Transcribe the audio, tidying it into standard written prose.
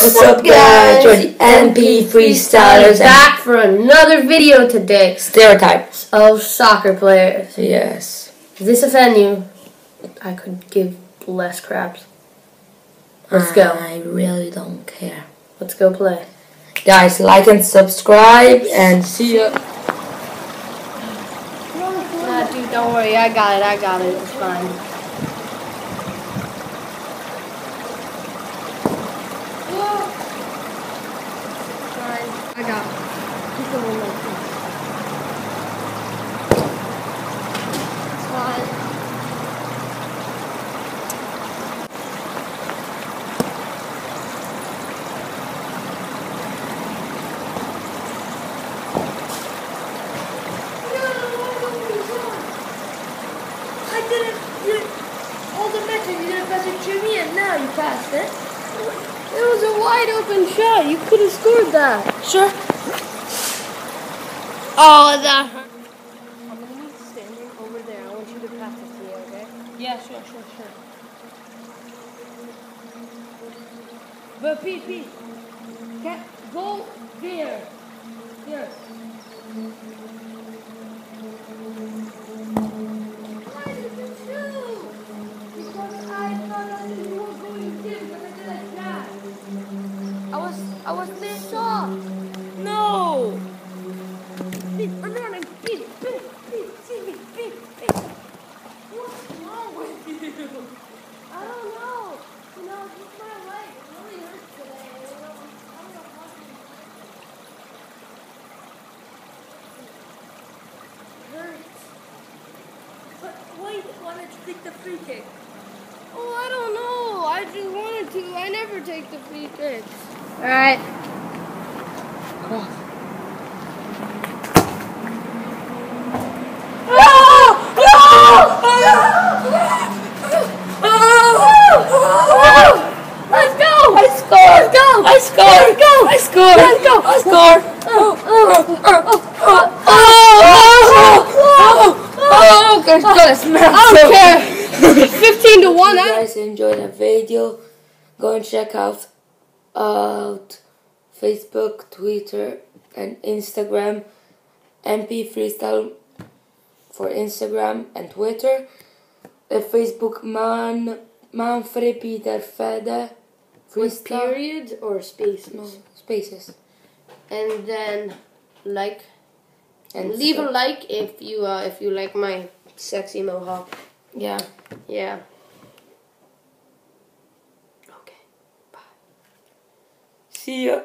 What's up guys? We're the MP Freestylers back for another video today. Stereotypes of soccer players. Yes. If this offend you, I could give less craps. Let's go. I really don't care. Let's go play. Guys, like and subscribe and see ya. Nah, dude, don't worry. I got it. It's fine. I got it. Keep the one like this. It's fine. I didn't. All the matches you didn't pass it to me, and now you passed it. It was a wide open shot. You could have scored that. Sure. Oh, that hurt. I'm going to be standing over there. I want you to pass it to me, okay? Yeah, sure. But Pete, can't go there. Here. Why did you choose? Because I thought that you were going to, but I didn't catch. I was there. Stop. No. Pete, I'm running. Pete, see me, Pete. What's wrong with you? I don't know. You know, just my leg. It really hurts today. I don't know how to. It hurts. But wait, why did you take the free kick? Oh, I don't know. I just wanted to. I never take the free kicks. All right. Let's go! I scored! Let's go! I scored! Let's go! I scored! Let's go! I scored! Okay, gotta smash. I don't care. 15 to 1. If you guys enjoyed the video, go and check out Facebook, Twitter, and Instagram. MP Freestyle for Instagram and Twitter. Facebook Manfred Peter Fede With Freestyle. periods or spaces? No, spaces. And then like And leave a like if you like my sexy mohawk. Yeah. Yeah. Okay. Bye. See ya.